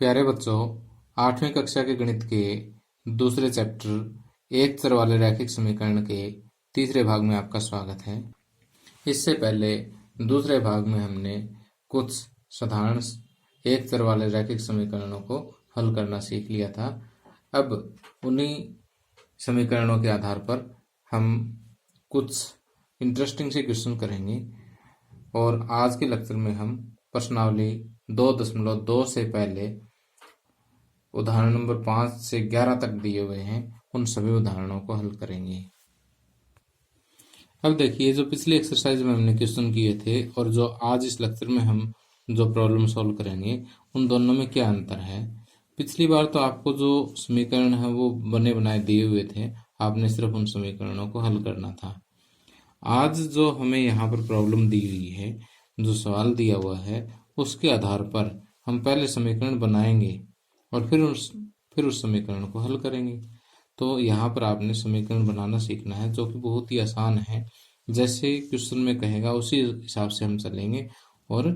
प्यारे बच्चों, 8वीं कक्षा के गणित के दूसरे चैप्टर एक चर वाले रैखिक समीकरण के तीसरे भाग में आपका स्वागत है। इससे पहले दूसरे भाग में हमने कुछ साधारण एक चर वाले रैखिक समीकरणों को हल करना सीख लिया था। अब उन्हीं समीकरणों के आधार पर हम कुछ इंटरेस्टिंग से क्वेश्चन करेंगे और आज के लेक्चर में हम प्रश्नावली 2.2 से पहले उदाहरण नंबर 5 से 11 तक दिए हुए हैं, उन सभी उदाहरणों को हल करेंगे। अब देखिए, जो पिछले एक्सरसाइज में हमने क्वेश्चन किए थे और जो आज इस लेक्चर में हम जो प्रॉब्लम सॉल्व करेंगे, उन दोनों में क्या अंतर है। पिछली बार तो आपको जो समीकरण है वो बने बनाए दिए हुए थे, आपने सिर्फ उन समीकरणों को हल करना था। आज जो हमें यहाँ पर प्रॉब्लम दी हुई है, जो सवाल दिया हुआ है, उसके आधार पर हम पहले समीकरण बनाएंगे और फिर उस समीकरण को हल करेंगे। तो यहाँ पर आपने समीकरण बनाना सीखना है, जो कि बहुत ही आसान है। जैसे क्वेश्चन में कहेगा उसी हिसाब से हम चलेंगे और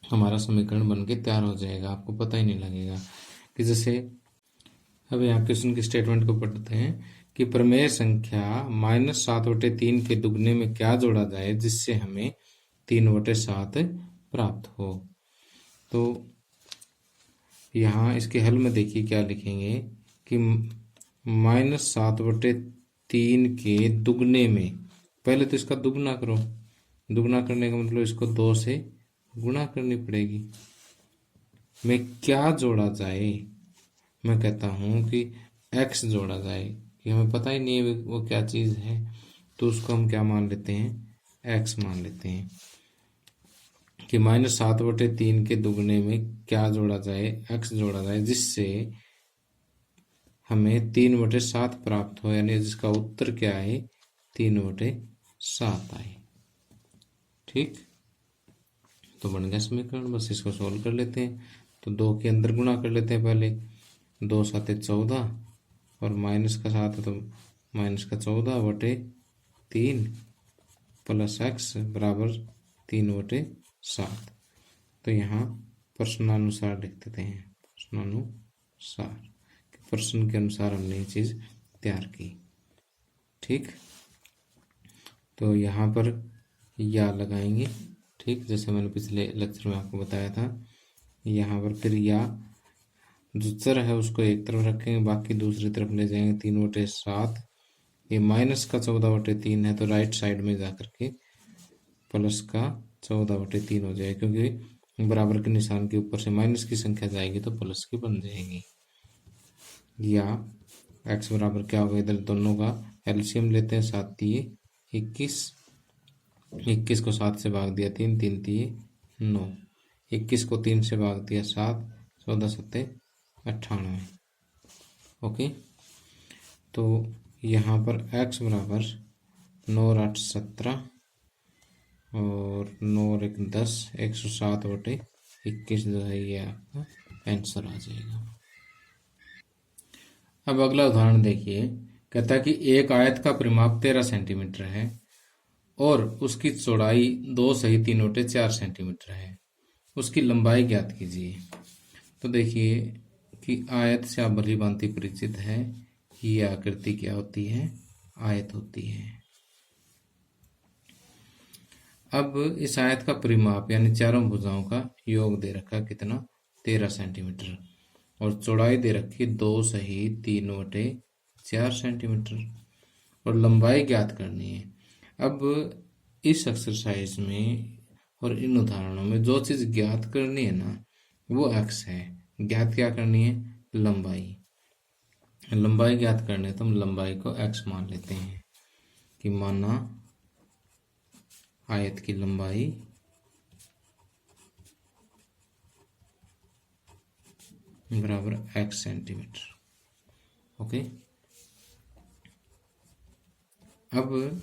हमारा समीकरण बन के तैयार हो जाएगा, आपको पता ही नहीं लगेगा। कि जैसे अब यहाँ क्वेश्चन की स्टेटमेंट को पढ़ते हैं कि प्रमेय संख्या -7/3 के दुगने में क्या जोड़ा जाए जिससे हमें 3/7 प्राप्त हो। तो यहाँ इसके हल में देखिए क्या लिखेंगे कि -7/3 के दुगने में, पहले तो इसका दुगना करो। दुगना करने का मतलब इसको 2 से गुणा करनी पड़ेगी। में क्या जोड़ा जाए, मैं कहता हूँ कि x जोड़ा जाए, कि हमें पता ही नहीं है वो क्या चीज़ है, तो उसको हम क्या मान लेते हैं, x मान लेते हैं। कि -7/3 के दुगने में क्या जोड़ा जाए, x जोड़ा जाए, जिससे हमें 3/7 प्राप्त हो, यानी जिसका उत्तर क्या है, 3/7 आए। ठीक, तो बन गया समीकरण। बस इसको सोल्व कर लेते हैं। तो 2 के अंदर गुणा कर लेते हैं पहले। 2 7 14 और माइनस का 7 है तो माइनस का 14/3 प्लस x बराबर 3/7। तो यहाँ प्रश्नानुसार लिख देते हैं। प्रश्नानुसार, प्रश्न के अनुसार हमने ये चीज़ तैयार की। ठीक, तो यहाँ पर या लगाएंगे। ठीक, जैसे मैंने पिछले लेक्चर में आपको बताया था। यहाँ पर फिर या जो चर है उसको एक तरफ रखेंगे, बाकी दूसरी तरफ ले जाएंगे। 3/7, ये माइनस का 14/3 है तो राइट साइड में जा करके प्लस का 14/3 हो जाएगा, क्योंकि बराबर के निशान के ऊपर से माइनस की संख्या जाएगी तो प्लस की बन जाएगी। या x बराबर क्या होगा, इधर दोनों का एलसीएम लेते हैं। 7 तिये 21, 21 को 7 से भाग दिया 3, 3 तिये 9, 21 को 3 से भाग दिया 7, 14 7 98। ओके, तो यहाँ पर x बराबर 9 और 8 17 और 9 और 1 10, 107/21 जो है ये आपका आंसर आ जाएगा। अब अगला उदाहरण देखिए। कहता है कि एक आयत का परिमाप 13 सेंटीमीटर है और उसकी चौड़ाई 2 सही 3/4 सेंटीमीटर है। उसकी लंबाई ज्ञात कीजिए। तो देखिए कि आयत से आप भली भांति परिचित है। ये आकृति क्या होती है, आयत होती है। अब इस आयत का परिमाप यानी चारों भुजाओं का योग दे रखा कितना, 13 सेंटीमीटर, और चौड़ाई दे रखी 2 सही 3/4 सेंटीमीटर, और लंबाई ज्ञात करनी है। अब इस एक्सरसाइज में और इन उदाहरणों में जो चीज़ ज्ञात करनी है ना, वो x है। ज्ञात क्या करनी है, लंबाई। लंबाई ज्ञात करने तो हम लंबाई को x मान लेते हैं। कि माना आयत की लंबाई बराबर x सेंटीमीटर। ओके, अब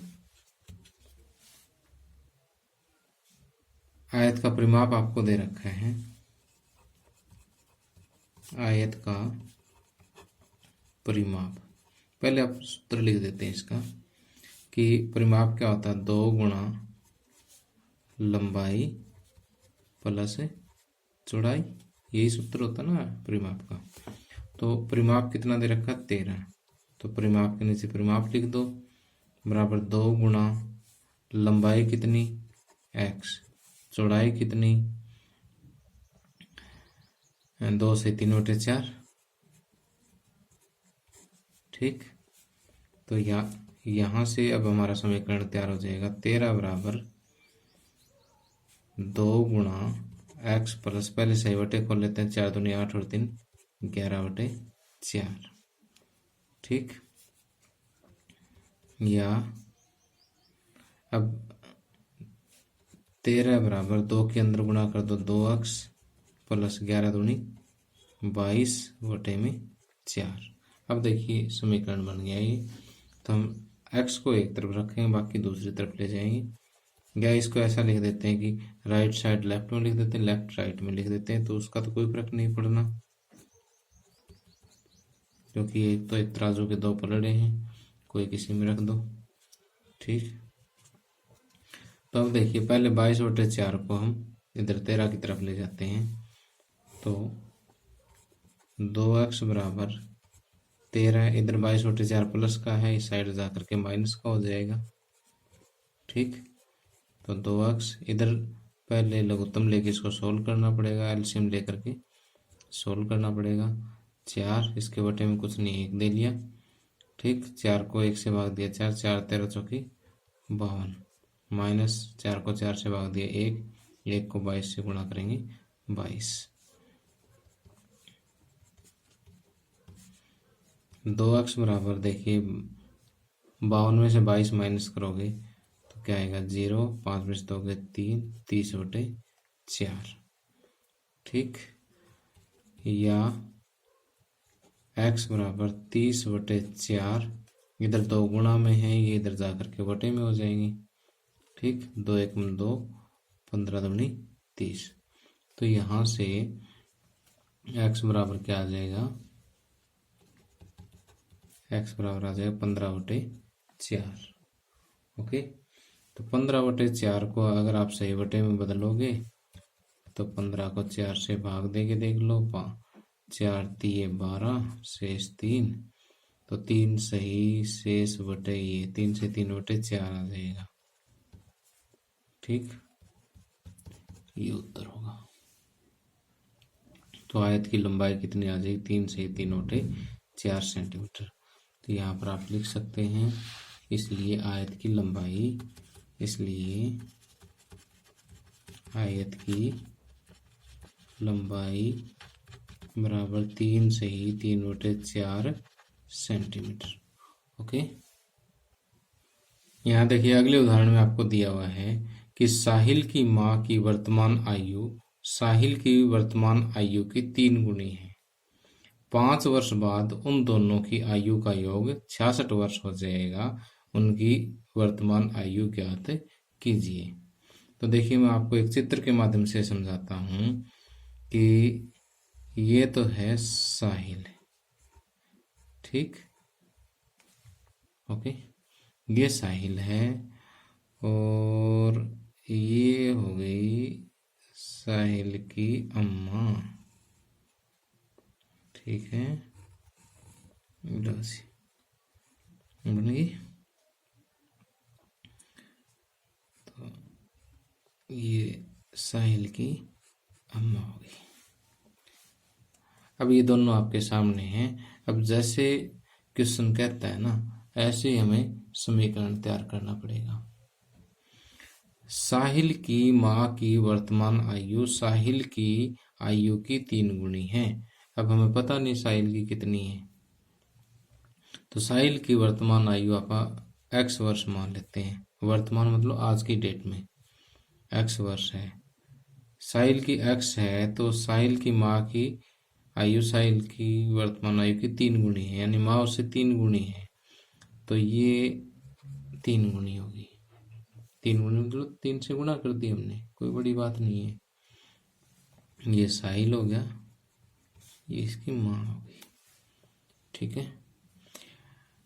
आयत का परिमाप आपको दे रखा है। आयत का परिमाप, पहले आप सूत्र लिख देते हैं इसका कि परिमाप क्या होता है, 2 गुणा लंबाई प्लस चौड़ाई। यही सूत्र होता ना परिमाप का। तो परिमाप कितना दे रखा, 13। तो परिमाप के नीचे परिमाप लिख दो, बराबर 2 गुणा लंबाई कितनी x, चौड़ाई कितनी 2 से 3/4। ठीक, तो यहाँ से अब हमारा समीकरण तैयार हो जाएगा। 13 बराबर 2 गुणा x प्लस, पहले सही बटे खोल लेते हैं, 4 दूनी 8 और 3 11/4। ठीक, या अब 13 बराबर 2 के अंदर गुणा कर दो, 2x प्लस 11 दूनी 22/4। अब देखिए समीकरण बन गया ये। तो हम x को एक तरफ रखेंगे, बाकी दूसरी तरफ ले जाएंगे, या इसको ऐसा लिख देते हैं कि राइट साइड लेफ्ट में लिख देते हैं, लेफ्ट राइट में लिख देते हैं, तो उसका तो कोई फर्क नहीं पड़ना, क्योंकि एक तो एक तराजू के दो पलड़े हैं, कोई किसी में रख दो। ठीक, तो अब देखिए पहले 22/4 को हम इधर 13 की तरफ ले जाते हैं, तो 2x बराबर 13, इधर 22/4 प्लस का है, इस साइड जा करके माइनस का हो जाएगा। ठीक, तो 2x इधर पहले लघुत्तम लेके इसको सोल्व करना पड़ेगा, एलसीएम लेकर के सोल्व करना पड़ेगा। 4 इसके बटे में कुछ नहीं, 1 दे लिया। ठीक, 4 को 1 से भाग दिया, 4 4 13 चौकी 52, माइनस 4 को 4 से भाग दिया 1, 1 को 22 से गुणा करेंगे 22। 2x बराबर देखिए 52 में से 22 माइनस करोगे तो क्या आएगा 0, 5 में से 2 गए 3, 30/4। ठीक, या x बराबर 30/4, इधर 2 गुणा में है, ये इधर जा करके बटे में हो जाएंगे। ठीक, 2 1 में 2, 15 दूनी 30। तो यहाँ से x बराबर क्या आ जाएगा, x बराबर आ जाएगा 15/4। ओके, तो 15/4 को अगर आप सही बटे में बदलोगे तो 15 को 4 से भाग देके देख लो, 4 तिये 12, शेष 3, तो 3 सही, शेष बटे ये 3 से 3/4 आ जाएगा। ठीक, ये उत्तर होगा। तो आयत की लंबाई कितनी आ जाएगी, 3 से 3/4 सेंटीमीटर। तो यहाँ पर आप लिख सकते हैं, इसलिए आयत की लंबाई, इसलिए आयत की लंबाई बराबर 3 से 3/4 सेंटीमीटर। ओके, यहाँ देखिए अगले उदाहरण में आपको दिया हुआ है कि साहिल की माँ की वर्तमान आयु साहिल की वर्तमान आयु की 3 गुनी है। 5 वर्ष बाद उन दोनों की आयु का योग 66 वर्ष हो जाएगा। उनकी वर्तमान आयु ज्ञात कीजिए। तो देखिए मैं आपको एक चित्र के माध्यम से समझाता हूँ कि ये तो है साहिल। ठीक, ओके, ये साहिल है और ये हो गई साहिल की अम्मा। ठीक है, राशि बन गई। तो ये साहिल की अम्मा हो गई। अब ये दोनों आपके सामने हैं। अब जैसे क्वेश्चन कहता है ना, ऐसे ही हमें समीकरण तैयार करना पड़ेगा। साहिल की माँ की वर्तमान आयु साहिल की आयु की 3 गुनी है। अब हमें पता नहीं साहिल की कितनी है, तो साहिल की वर्तमान आयु आप x वर्ष मान लेते हैं। वर्तमान मतलब आज की डेट में x वर्ष है, साहिल की x है, तो साहिल की माँ की आयु साहिल की वर्तमान आयु की 3 गुनी है, यानी माँ उससे 3 गुनी है, तो ये 3 गुनी होगी। 3 गुनी मतलब 3 से गुना कर दिया हमने, कोई बड़ी बात नहीं है। ये साहिल हो गया, ये इसकी माँ हो गई। ठीक है,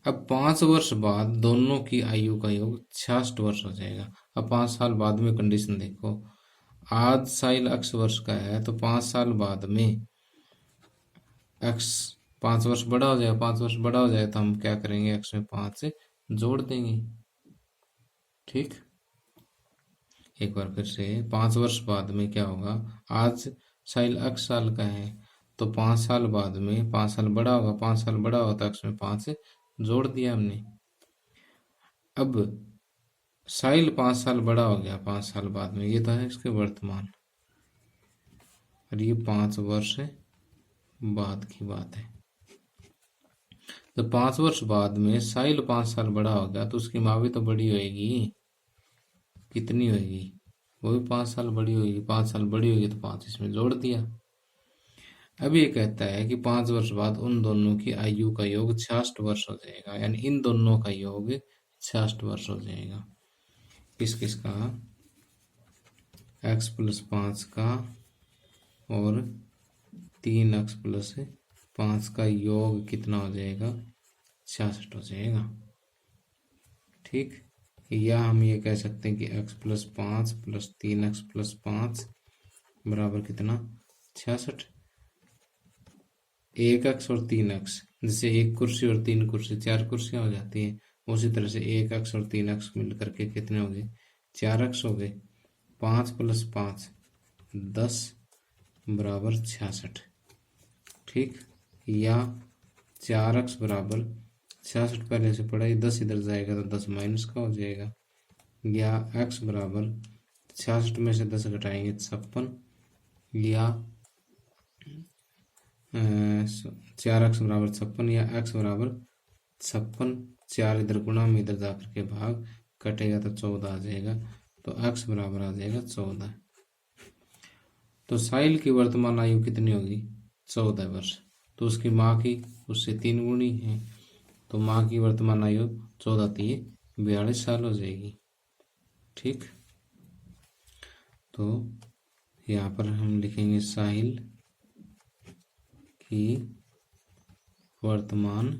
अब 5 वर्ष बाद दोनों की आयु का योग 66 वर्ष हो जाएगा। अब 5 साल बाद में कंडीशन देखो, आज साहिल x वर्ष का है तो 5 साल बाद में x 5 वर्ष बड़ा हो जाएगा, 5 वर्ष बड़ा हो जाए तो हम क्या करेंगे, x में 5 से जोड़ देंगे। ठीक, एक बार फिर से 5 वर्ष बाद में क्या होगा, आज साहिल x साल का है तो 5 साल बाद में 5 साल बड़ा होगा, 5 साल बड़ा होगा तो x में 5 से जोड़ दिया हमने। अब साहिल 5 साल बड़ा हो गया 5 साल बाद में, ये तो है इसके वर्तमान, और ये 5 वर्ष बाद की बात है। तो 5 वर्ष बाद में साहिल 5 साल बड़ा हो गया तो उसकी माँ भी तो बड़ी होएगी, कितनी होएगी, वो भी 5 साल बड़ी होगी, 5 साल बड़ी होगी तो 5 इसमें जोड़ दिया। अब ये कहता है कि 5 वर्ष बाद उन दोनों की आयु का योग 66 वर्ष हो जाएगा, यानी इन दोनों का योग 66 वर्ष हो जाएगा। किस किस का, x+5 का और 3x+5 का योग कितना हो जाएगा, 66 हो जाएगा। ठीक, या हम ये कह सकते हैं कि x+5 + 3x+5 बराबर कितना, 66। 1x और 3x, जैसे 1 कुर्सी और 3 कुर्सी 4 कुर्सियां हो जाती हैं, उसी तरह से 1x और 3x मिल करके कितने हो गए, 4x हो गए। 5 + 5 10 बराबर 66। ठीक, या 4x बराबर 66 पहले से पढ़ा, 10 इधर जाएगा तो 10 माइनस का हो जाएगा, या x बराबर 66 में से 10 घटाएंगे 56, या 4x बराबर 56, या x बराबर 56, 4 इधर गुणा में इधर जाकर के भाग कटेगा तो 14 आ जाएगा, तो x बराबर आ जाएगा 14। तो साहिल की वर्तमान आयु कितनी होगी, 14 वर्ष। तो उसकी माँ की उससे 3 गुणी है, तो माँ की वर्तमान आयु 14 × 42 साल हो जाएगी। ठीक, तो यहाँ पर हम लिखेंगे साहिल की वर्तमान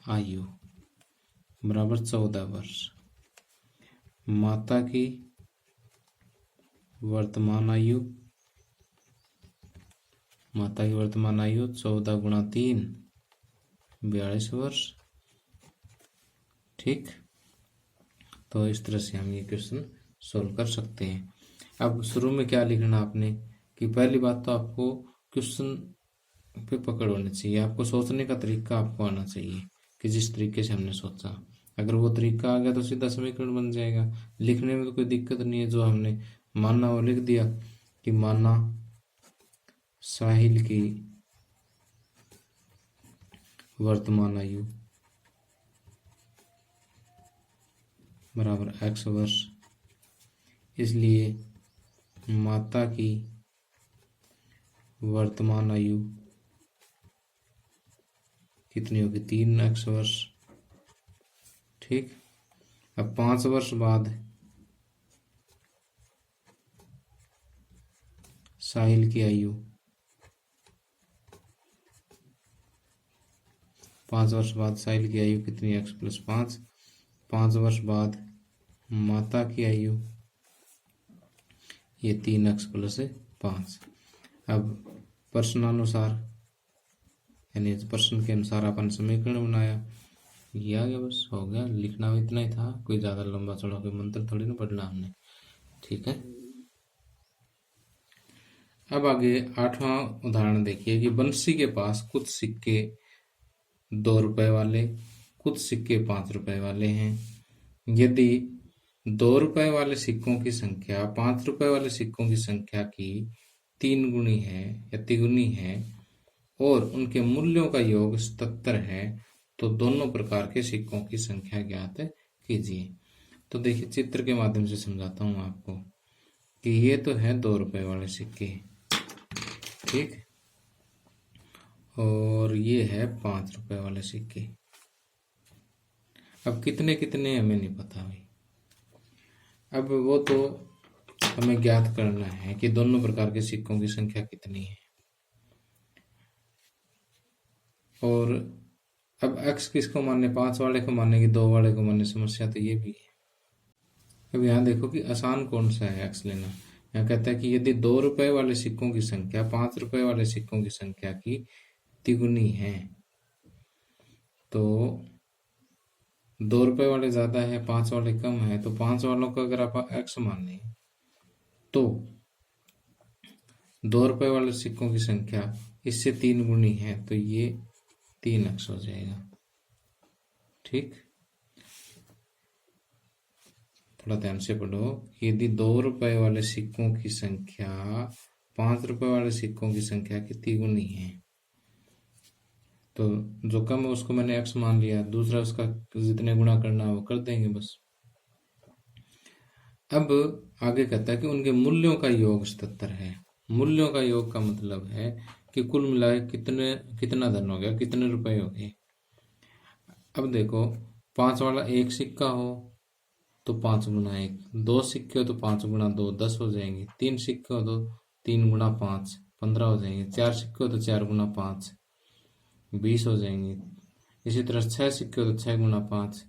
आयु बराबर 14 वर्ष, माता की वर्तमान आयु, माता की वर्तमान आयु 14 × 3 42 वर्ष। ठीक, तो इस तरह से हम ये क्वेश्चन सोल्व कर सकते हैं। अब शुरू में क्या लिखना आपने, कि पहली बात तो आपको क्वेश्चन पे पकड़ होनी चाहिए, आपको सोचने का तरीका आपको आना चाहिए कि जिस तरीके से हमने सोचा, अगर वो तरीका आ गया तो सीधा समीकरण बन जाएगा। लिखने में तो कोई दिक्कत नहीं है, जो हमने माना वो लिख दिया कि माना साहिल की वर्तमान आयु बराबर x वर्ष, इसलिए माता की वर्तमान आयु कितनी होगी, 3x वर्ष। ठीक, अब 5 वर्ष बाद साहिल की आयु, 5 वर्ष बाद साहिल की आयु कितनी, x+5। 5 वर्ष बाद माता की आयु, ये 3x+5। अब प्रश्नानुसार यानी प्रश्न के अनुसार अपन समीकरण बनाया, ये आ गया, बस हो गया। लिखना भी इतना ही था, कोई ज़्यादा लंबा चौड़ा कोई मंत्र थोड़ी ना पढ़ना हमने। ठीक है, अब आगे 8वां उदाहरण देखिए कि बंसी के पास कुछ सिक्के 2 रुपए वाले, कुछ सिक्के 5 रुपए वाले हैं। यदि 2 रुपए वाले सिक्कों की संख्या 5 रुपए वाले सिक्कों की संख्या की 3 गुनी है या तिगुनी है और उनके मूल्यों का योग 77 है, तो दोनों प्रकार के सिक्कों की संख्या ज्ञात कीजिए। तो देखिए, चित्र के माध्यम से समझाता हूँ आपको कि ये तो है 2 रुपए वाले सिक्के, ठीक, और ये है 5 रुपए वाले सिक्के। अब कितने कितने हमें नहीं पता भाई, अब वो तो हमें ज्ञात करना है कि दोनों प्रकार के सिक्कों की संख्या कितनी है। और अब x किसको माने, 5 वाले को माने कि 2 वाले को माने, समस्या तो ये भी है। अब यहाँ देखो कि आसान कौन सा है x लेना, यहाँ कहता है कि यदि 2 रुपए वाले सिक्कों की संख्या 5 रुपए वाले सिक्कों की संख्या की तिगुनी है, तो 2 रुपए वाले ज्यादा है, 5 वाले कम है, तो 5 वालों का अगर आप x मान लें तो 2 रुपए वाले सिक्कों की संख्या इससे 3 गुनी है, तो ये 3x हो जाएगा। ठीक, थोड़ा ध्यान से पढ़ो। यदि 2 रुपए वाले सिक्कों की संख्या 5 रुपए वाले सिक्कों की संख्या की तिगुनी है, तो जो कम है उसको मैंने x मान लिया, दूसरा उसका जितने गुना करना है वो कर देंगे बस। अब आगे कहता है कि उनके मूल्यों का योग 77 है। मूल्यों का योग का मतलब है कि कुल मिलाए कितना धन हो गया, कितने रुपए हो गए। अब देखो, 5 वाला एक सिक्का हो तो 5 गुना 1, 2 सिक्के हो तो 5 गुना 2 10 हो जाएंगे, 3 सिक्के हो तो 3 गुना 5 15 हो जाएंगे, 4 सिक्के हो तो 4 गुना 5 20 हो जाएंगे। इसी तरह 6 सिक्के हो तो 6 गुना 5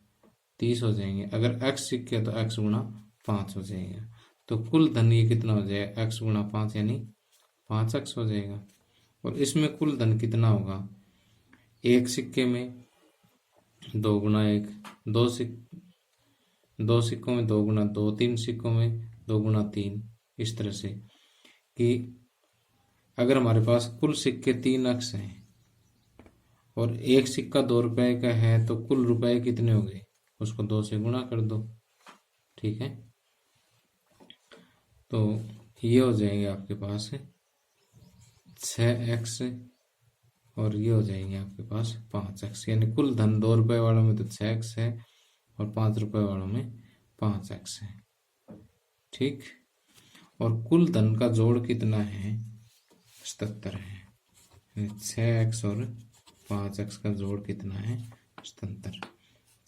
30 हो जाएंगे। अगर x सिक्के हो तो x गुना 5 हो जाएगा। तो कुल धन ये कितना हो जाएगा, x गुना 5 यानी 5x हो जाएगा। और इसमें कुल धन कितना होगा, एक सिक्के में 2 गुना 1, दो सिक्कों में 2 गुना 2, 3 सिक्कों में 2 गुना 3। इस तरह से कि अगर हमारे पास कुल सिक्के 3x हैं और एक सिक्का 2 रुपए का है, तो कुल रुपए कितने हो गए, उसको 2 से गुणा कर दो। ठीक है, तो ये हो जाएंगे आपके पास 6x और ये हो जाएंगे आपके पास 5x, यानी कुल धन 2 रुपए वालों में तो 6x है और 5 रुपए वालों में 5x है। ठीक, और कुल धन का जोड़ कितना है, 77 है। 6x और 5x का जोड़ कितना है, 77।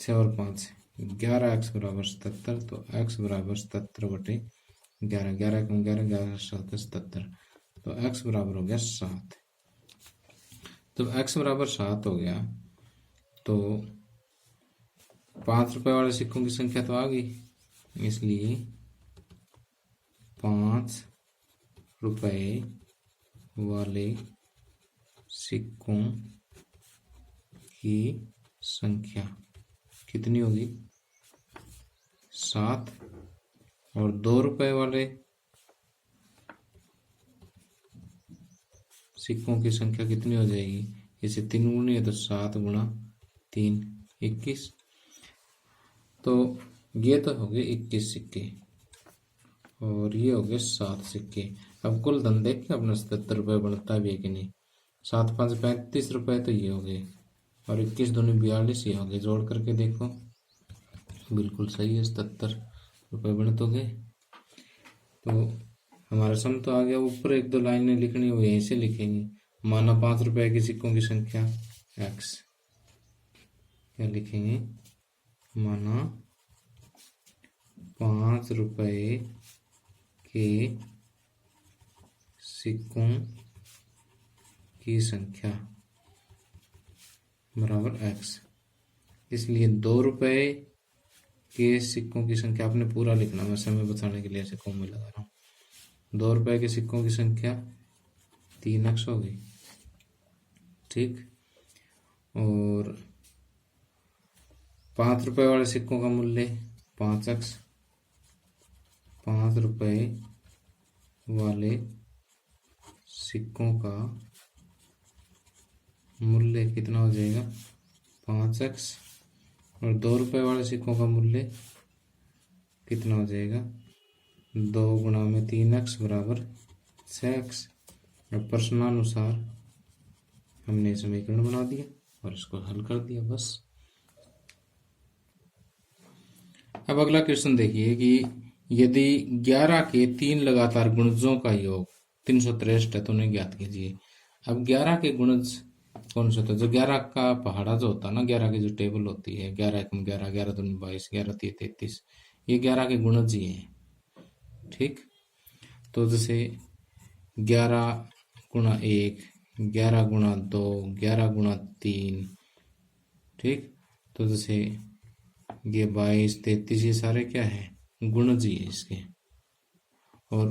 6 और 5 11x बराबर 77, तो x बराबर 77/11, 11 कम 11, 11 7 77, तो x बराबर हो गया 7। तो x बराबर 7 हो गया, तो 5 रुपए वाले सिक्कों की संख्या तो आ गई, इसलिए 5 रुपए वाले सिक्कों की संख्या कितनी होगी, 7। और 2 रुपए वाले सिक्कों की संख्या कितनी हो जाएगी, इसे 3 गुनी है तो 7 गुना 3 21। तो ये तो हो गए 21 सिक्के और ये हो गए 7 सिक्के। अब कुल धन देख के अपना 77 रुपये बनता भी है कि नहीं। 7 5 35 रुपये तो ये हो गए और 21 दूनी 42 ये हो गए। जोड़ करके देखो, बिल्कुल सही है, 77 रुपये बन तो गए। तो हमारा सम तो आ गया। ऊपर 1 2 लाइनें लिखनी हो यहीं से लिखेंगे। माना 5 रुपए की सिक्कों की संख्या x, क्या लिखेंगे, माना 5 रुपए के सिक्कों की संख्या बराबर x। इसलिए 2 रुपए के सिक्कों की संख्या आपने पूरा लिखना, मैं समय बताने के लिए ऐसे कॉम में लगा रहा हूँ। 2 रुपए के सिक्कों की संख्या 3x हो गई। ठीक, और 5 रुपए वाले सिक्कों का मूल्य 5x। 5 रुपए वाले सिक्कों का मूल्य कितना हो जाएगा, 5x। और 2 रुपए वाले सिक्कों का मूल्य कितना हो जाएगा, 2 गुणा में 3x बराबर 6x। और प्रश्नानुसार हमने समीकरण बना दिया और इसको हल कर दिया बस। अब अगला क्वेश्चन देखिए कि यदि 11 के 3 लगातार गुणजों का योग 363 है तो उन्हें ज्ञात कीजिए। अब 11 के गुणज कौन से होते हैं, जो 11 का पहाड़ा जो होता है ना, 11 की जो टेबल होती है, 11 एकम 11, 11 दूनी 22, 11 तिय 33, ये 11 के गुणज ही हैं। ठीक, तो जैसे 11 गुणा 1, 11 गुणा 2, 11 गुणा 3। ठीक, तो जैसे ये 22 33 ये सारे क्या है, गुणज ही है इसके। और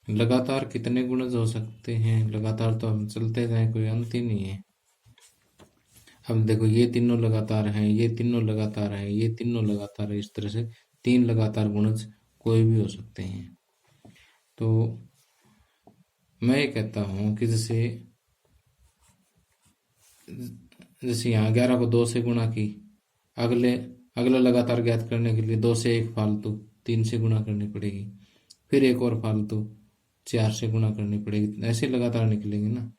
लगातार कितने गुणज हो सकते हैं? लगातार तो हम चलते जाएं, कोई अंत ही नहीं है। अब देखो ये तीनों लगातार हैं, ये तीनों लगातार हैं, ये तीनों लगातार है, इस तरह से तीन लगातार गुणज कोई भी हो सकते हैं। तो मैं ये कहता हूं कि जैसे जैसे यहाँ 11 को 2 से गुणा की, अगले अगला लगातार ज्ञात करने के लिए 2 से एक फालतू 3 से गुणा करनी पड़ेगी, फिर एक और फालतू 4 से गुणा करनी पड़ेगी, ऐसे लगातार निकलेंगे ना।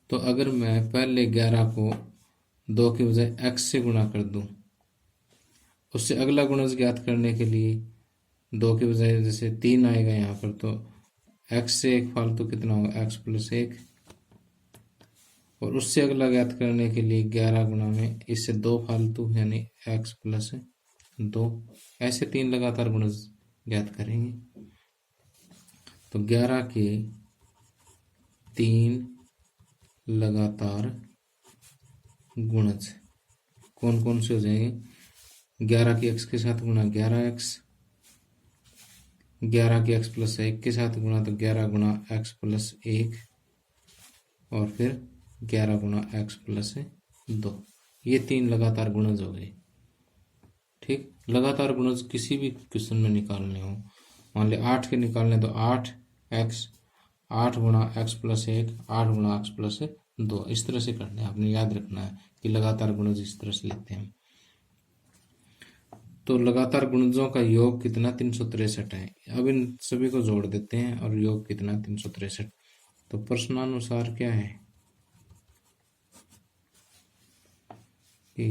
तो अगर मैं पहले 11 को 2 की बजाय x से गुणा कर दूं, उससे अगला गुणज ज्ञात करने के लिए 2 की बजाय जैसे 3 आएगा यहाँ पर, तो x से एक फालतू कितना होगा, x प्लस 1, और उससे अगला ज्ञात करने के लिए 11 गुणा में इससे 2 फालतू यानी x प्लस 2, ऐसे तीन लगातार गुणज ज्ञात करेंगे। तो 11 के 3 लगातार गुणज कौन कौन से हो जाएंगे? 11 की x के साथ गुणा 11x, 11 की x प्लस 1 के साथ गुणा तो 11 गुणा x प्लस 1, और फिर 11 गुणा x प्लस 2, ये तीन लगातार गुणज हो गए। ठीक, लगातार गुणज किसी भी क्वेश्चन में निकालने हो, मान लिया 8 के निकालने तो 8x, 8 गुणा x प्लस 1, 8 गुणा x प्लस 2, इस तरह से करना है। आपने याद रखना है कि लगातार गुणज इस तरह से लेते हैं। तो लगातार गुणजों का योग कितना, 363 है। अब इन सभी को जोड़ देते हैं और योग कितना, 363। तो प्रश्नानुसार क्या है कि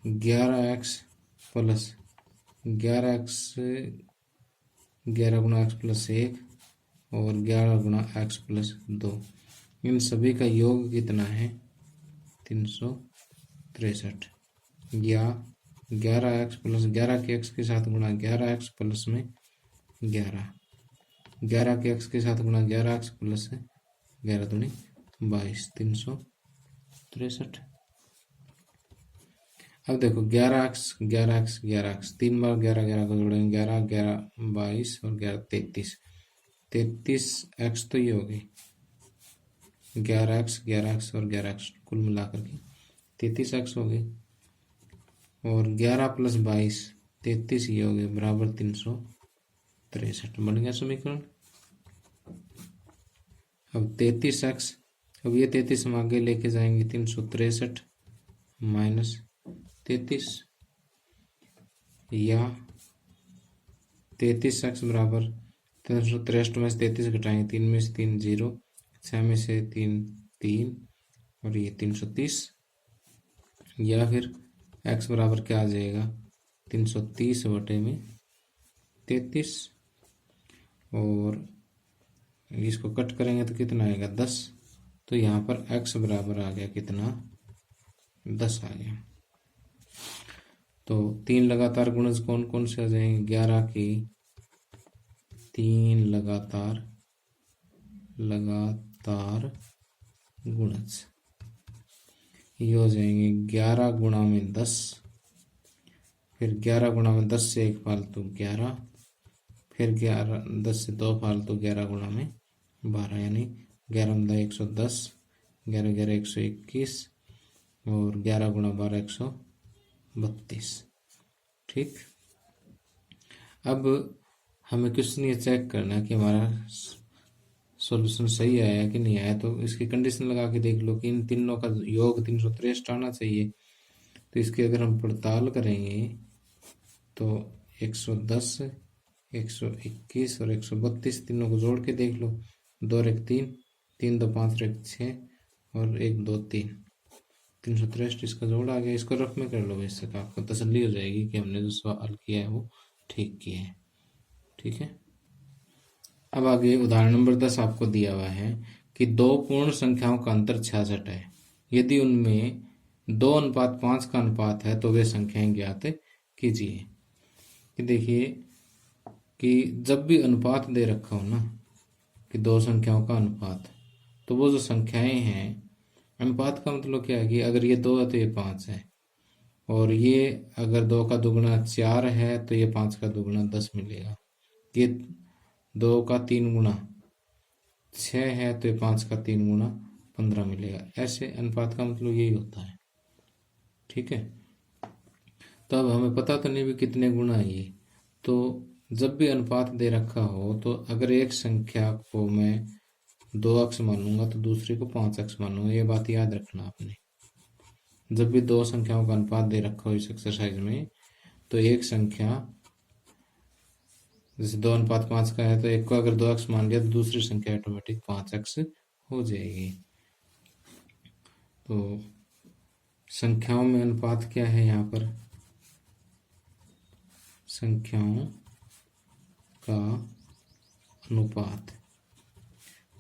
11x प्लस 11x, 11 गुणा x प्लस 1 और 11 गुणा x प्लस 2, इन सभी का योग कितना है, 363, या 11x प्लस 11 के x के साथ गुणा 11x प्लस में 11, 11 के x के साथ गुणा 11x प्लस 11 दूनी 22, 363। अब देखो 11x 11x 11x, 3 बार 11 11 को जोड़ेंगे, 11 11 22 और 11 33, 33x तो ये हो गई, 11x 11x और 11x कुल मिलाकर के 33x हो गई, और 11 प्लस 22 33 ये हो गए, बराबर 363 बन गया समीकरण। अब 33x, अब ये 33 हम आगे लेके जाएंगे, 363 माइनस 33, या 33x बराबर 363 में से 33 घटाएंगे, 3 में से 3 0, 6 में से 3 3, और ये 330, या फिर x बराबर क्या आ जाएगा, 330 बटे में 33, और इसको कट करेंगे तो कितना आएगा, 10। तो यहाँ पर x बराबर आ गया कितना, 10 आ गया। तो तीन लगातार गुणज कौन कौन से आ जाएंगे, 11 के 3 लगातार गुणज ये हो जाएंगे 11 गुणा में 10, फिर 11 गुणा में 10 से एक फालतू 11, फिर 11 10 से 2 फालतू 11 गुणा में 12, यानी 11 में 110, 11 11 121, और 11 गुणा 12 132। ठीक, अब हमें क्वेश्चन ये चेक करना है कि हमारा सॉल्यूशन सही आया कि नहीं आया। तो इसकी कंडीशन लगा के देख लो कि इन तीनों का योग 363 आना चाहिए। तो इसकी अगर हम पड़ताल करेंगे तो 110, 121 और 132 तीनों को जोड़ के देख लो, 2 और 1 3, 3 2 5 और 1 6, और 1 2 3, 363 इसका जोड़ आ गया। इसको रफ में कर लो, इससे आपको तसल्ली हो जाएगी कि हमने जो सवाल किया है वो ठीक किया है। ठीक है, अब आगे उदाहरण नंबर 10 आपको दिया हुआ है कि दो पूर्ण संख्याओं का अंतर 66 है, यदि उनमें 2:5 का अनुपात है तो वे संख्याएं ज्ञात कीजिए। कि देखिए कि जब भी अनुपात दे रखा हो ना, कि दो संख्याओं का अनुपात, तो वो जो संख्याएं हैं, अनुपात का मतलब क्या है कि अगर ये 2 है तो ये 5 है, और ये अगर 2 का दुगुना 4 है तो ये 5 का दुगुना 10 मिलेगा। ये 2 का 3 गुना 6 है तो 5 का 3 गुना 15 मिलेगा। ऐसे अनुपात का मतलब यही होता है। ठीक है, तो अब हमें पता तो नहीं भी कितने गुना है ये। तो जब भी अनुपात दे रखा हो तो अगर एक संख्या को मैं 2 अक्ष मानूंगा तो दूसरे को 5 अक्ष मानूंगा। ये बात याद रखना आपने। जब भी दो संख्याओं का अनुपात दे रखा हो इस एक्सरसाइज में तो एक संख्या, जैसे 2:5 का है तो एक को अगर 2 अक्ष मान लिया तो दूसरी संख्या ऑटोमेटिक 5 अक्ष हो जाएगी। तो संख्याओं में अनुपात क्या है यहाँ पर? संख्याओं का अनुपात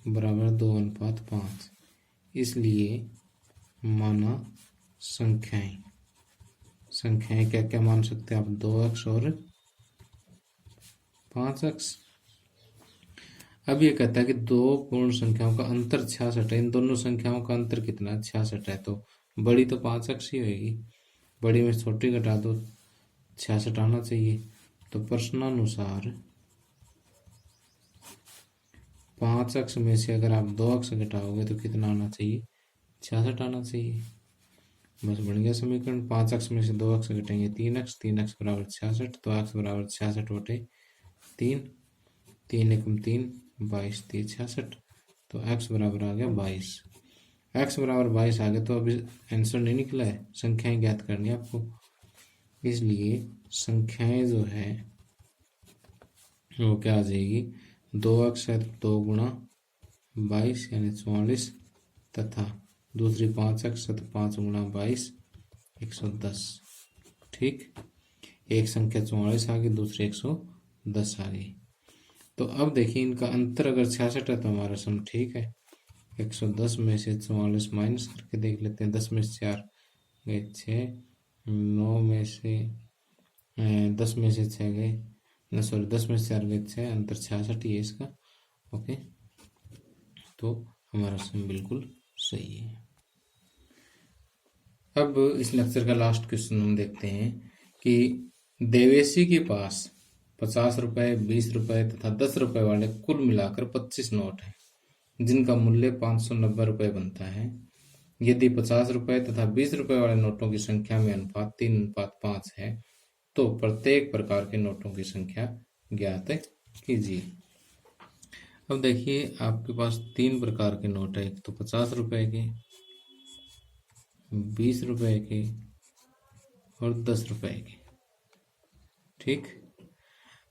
बराबर 2:5। इसलिए माना संख्याएं क्या क्या मान सकते हैं आप? 2 अक्ष और 5 अक्ष। अब ये कहता है कि दो पूर्ण संख्याओं का अंतर 66 है। इन दोनों संख्याओं का अंतर कितना है? 66 है। तो बड़ी तो 5 अक्ष ही होगी। बड़ी में छोटी घटा दो, 66 आना चाहिए। तो प्रश्नानुसार 5 अक्ष में से अगर आप 2 अक्ष घटाओगे तो कितना आना चाहिए? 66 आना चाहिए। बस बन गया समीकरण। 5 अक्ष में से 2 अक्ष घटेंगे 3 अक्ष, 3 अक्ष बराबर 66, तो अक्ष बराबर 66/3, 3 एकम 3, 22, 3 66। तो x बराबर आ गया 22। x बराबर 22 आ गया तो अभी आंसर नहीं निकला है, संख्याएं ज्ञात करनी है आपको। इसलिए संख्याएं जो है वो क्या आ जाएगी? 2 अक्ष है तो 2 गुणा 22 यानी 44, तथा दूसरी 5 अक्ष है तो 5 गुणा 22 110। ठीक, एक संख्या 44 आ गई, दूसरी 110 आ गई। तो अब देखिए इनका अंतर अगर 66 है तो हमारा सम ठीक है। 110 में से 44 माइनस करके देख लेते हैं। 10 में से 4 गए 6, 9 में से 10 में से 6 गए, सॉरी 10 में से 4 गए 6, अंतर 66 ही है इसका। ओके, तो हमारा सम बिल्कुल सही है। अब इस लेक्चर का लास्ट क्वेश्चन हम देखते हैं कि देवेशी के पास 50 रुपए, 20 रुपए तथा 10 रुपए वाले कुल मिलाकर 25 नोट हैं जिनका मूल्य 590 रुपए बनता है। यदि 50 रुपए तथा 20 रुपए वाले नोटों की संख्या में अनुपात 3:5 है तो प्रत्येक प्रकार के नोटों की संख्या ज्ञात कीजिए। अब देखिए आपके पास 3 प्रकार के नोट है। एक तो 50 रुपए के, 20 रुपए के और 10 रुपए के। ठीक,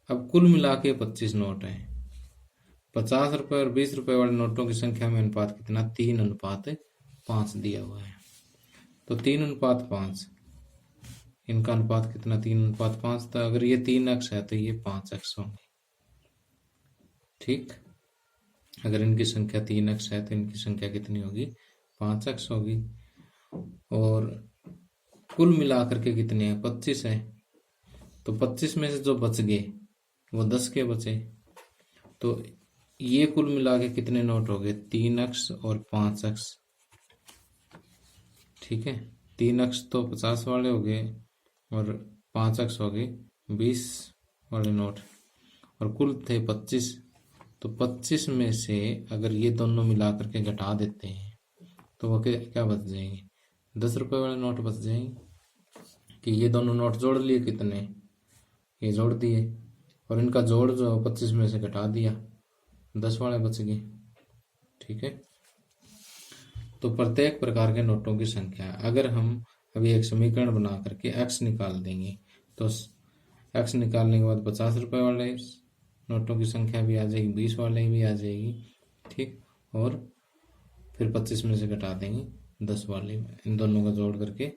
अब कुल मिला के 25 नोट हैं। 50 रुपए और 20 रुपए वाले नोटों की संख्या में अनुपात कितना? 3:5 दिया हुआ है। तो 3:5, इनका अनुपात कितना? 3:5। तो अगर ये 3 अक्ष है तो ये 5 अक्ष होंगे। ठीक, अगर इनकी संख्या 3 अक्ष है तो इनकी संख्या कितनी होगी? 5 अक्ष होगी। और कुल मिलाकर के कितने हैं? 25 है। तो 25 में से जो बच गए वो 10 के बचे। तो ये कुल मिला के कितने नोट हो गए? 3 अक्ष और 5 अक्ष। ठीक है, 3 अक्ष तो 50 वाले हो गए और 5 अक्ष हो गए 20 वाले नोट, और कुल थे 25। तो 25 में से अगर ये दोनों मिला करके घटा देते हैं तो वो क्या बच जाएंगे? 10 रुपए वाले नोट बच जाएंगे। कि ये दोनों नोट जोड़ लिए, कितने? ये जोड़ दिए, और इनका जोड़ जो 25 में से घटा दिया, 10 वाले बच गए। ठीक है, तो प्रत्येक प्रकार के नोटों की संख्या, अगर हम अभी एक समीकरण बना करके x निकाल देंगे तो x निकालने के बाद 50 रुपए वाले नोटों की संख्या भी आ जाएगी, 20 वाले भी आ जाएगी। ठीक, और फिर 25 में से घटा देंगे 10 वाले, इन दोनों का जोड़ करके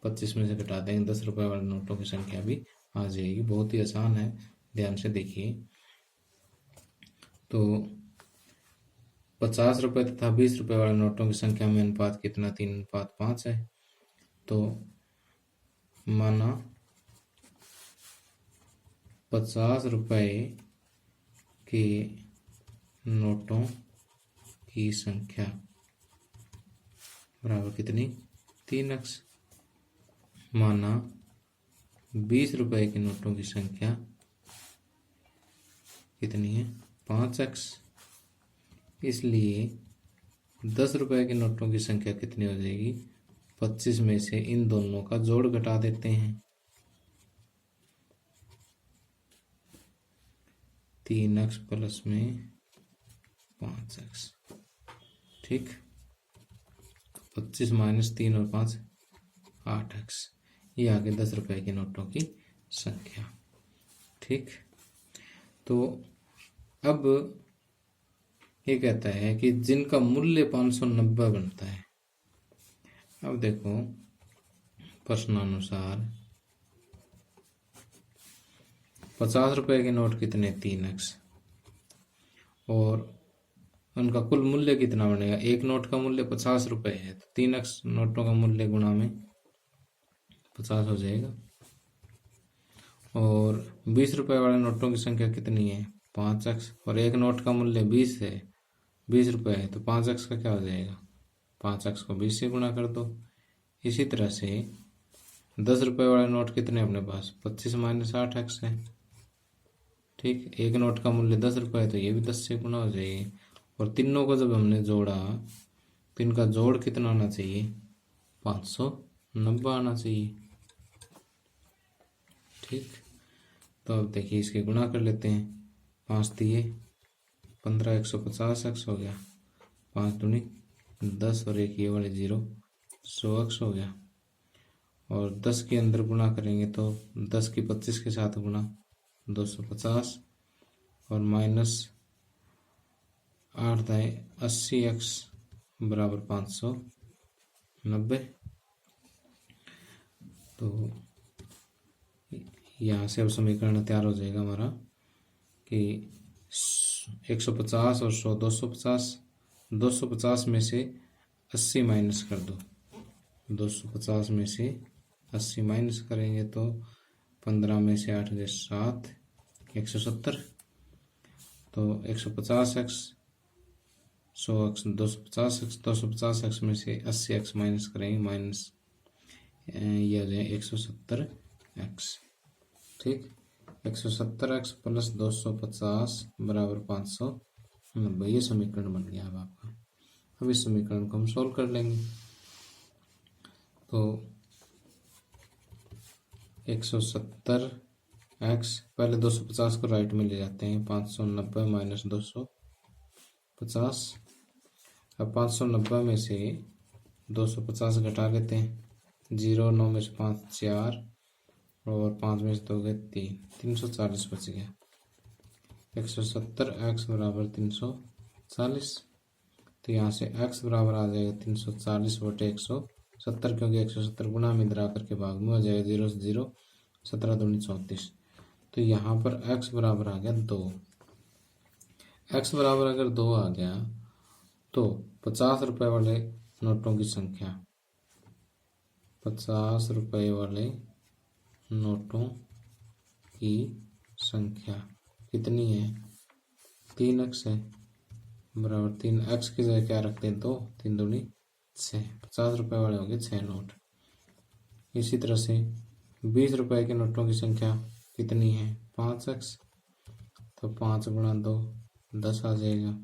25 में से घटा देंगे 10 रुपए वाले नोटों की संख्या भी आ जाएगी। बहुत ही आसान है, ध्यान से देखिए। तो 50 रुपए तथा 20 रुपए वाले नोटों की संख्या में अनुपात कितना? 3:5 है। तो माना 50 रुपए के नोटों की संख्या बराबर कितनी? 3 अक्ष। माना 20 रुपए के नोटों की संख्या कितनी है 5x। इसलिए 10 रुपए के नोटों की संख्या कितनी हो जाएगी 25 में से इन दोनों का जोड़ घटा देते हैं 3x प्लस में 5x। ठीक, 25 माइनस 3 और 5 8x। ये आगे 10 रुपए के नोटों की संख्या। ठीक, तो अब ये कहता है कि जिनका मूल्य 590 बनता है। अब देखो प्रश्नानुसार 50 रुपए के नोट कितने 3x और उनका कुल मूल्य कितना बनेगा। एक नोट का मूल्य 50 रुपए है तो 3x नोटों का मूल्य गुणा में 50 हो जाएगा। और 20 रुपए वाले नोटों की संख्या कितनी है 5x और एक नोट का मूल्य 20 है 20 रुपए है तो 5x का क्या हो जाएगा 5x को 20 से गुणा कर दो। इसी तरह से 10 रुपए वाले नोट कितने अपने पास 25 माइनस 8x है। ठीक, एक नोट का मूल्य 10 रुपए है तो ये भी 10 से गुणा हो जाएगी। और तीनों को जब हमने जोड़ा तो इनका जोड़ कितना आना चाहिए 590 आना चाहिए। ठीक, तो अब देखिए इसके गुणा कर लेते हैं। 5 दिए 15 150x हो गया। 5 दूनी 10 और एक ये वाले 0 100x हो गया। और 10 के अंदर गुणा करेंगे तो 10 की 25 के साथ गुणा 250 और माइनस 8 दाएँ 80x बराबर 590। तो यहाँ से अब समीकरण तैयार हो जाएगा हमारा कि 150 और 100 250 में से 80 माइनस कर दो। 250 में से 80 माइनस करेंगे तो 15 में से 8 गए 7 170। तो 150x 100x 250x 250x में से 80x माइनस करेंगे माइनस ये आ जाए 170x। ठीक, 170x प्लस 250 बराबर 590। ये समीकरण बन गया अब आपका। अब इस समीकरण को हम सोल्व कर लेंगे। तो 170x पहले 250 को राइट में ले जाते हैं 590 माइनस 250। अब 590 में से 250 घटा लेते हैं 0 9 में से 5 4 और 5 में से 2 गए 3 340 बच गया। 170x बराबर 340। तो यहाँ से x बराबर आ जाएगा 340 बटे 170 क्योंकि 170 गुणा में इधर आकर के भाग में हो जाएगा 0 से 0 17 दूनी 34। तो यहाँ पर x बराबर आ गया 2। x बराबर अगर 2 आ गया तो 50 रुपए वाले नोटों की संख्या 50 रुपए वाले नोटों की संख्या कितनी है 3x है बराबर 3x की जगह क्या रखते हैं 2 3 दूनी 6। 50 रुपए वाले हो गए 6 नोट। इसी तरह से 20 रुपए के नोटों की संख्या कितनी है 5x तो 5 गुणा 2 10 आ जाएगा।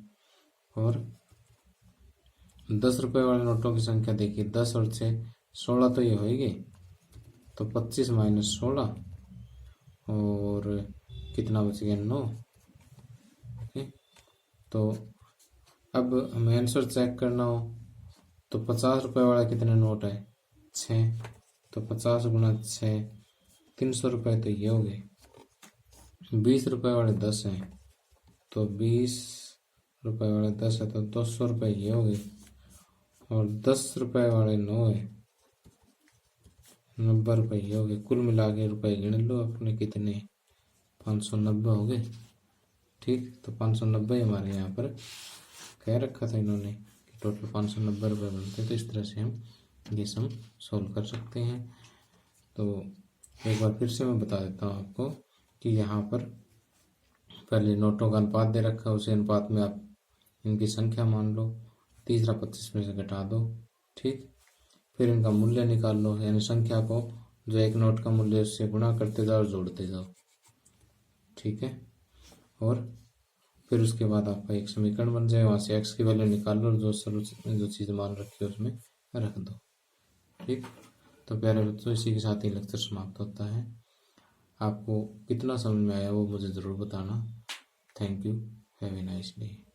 और 10 रुपए वाले नोटों की संख्या देखिए 10 और 6 16 तो ये होगी तो 25 माइनस 16 और कितना बच गया 9। तो अब हमें आंसर चेक करना हो तो 50 रुपए वाला कितने नोट है 6 तो 50 गुणा 6 300 रुपए तो ये हो गए। 20 रुपए वाले 10 हैं तो 20 रुपए वाले 10 है तो 200 रुपए ये हो गए। और 10 रुपए वाले 9 है 90 रुपए ये हो गए। कुल मिला के रुपए गिन लो अपने कितने 590 हो गए। ठीक, तो 590 हमारे यहाँ पर कह रखा था इन्होंने कि टोटल 590 रुपये बनते। तो इस तरह से हम ये सम सोल्व कर सकते हैं। तो एक बार फिर से मैं बता देता हूँ आपको कि यहाँ पर पहले नोटों का अनुपात दे रखा है उसी अनुपात में आप इनकी संख्या मान लो। तीसरा 25 में से घटा दो। ठीक, फिर इनका मूल्य निकाल लो यानी संख्या को जो एक नोट का मूल्य उससे गुणा करते जाओ और जोड़ते जाओ। ठीक है, और फिर उसके बाद आपका एक समीकरण बन जाए, वहाँ से एक्स की वैल्यू निकाल लो और जो चीज़ मान रखी है उसमें रख दो। ठीक, तो प्यारे बच्चों, इसी के साथ ही लेक्चर समाप्त होता है। आपको कितना समझ में आया वो मुझे ज़रूर बताना। Thank you, have a nice day.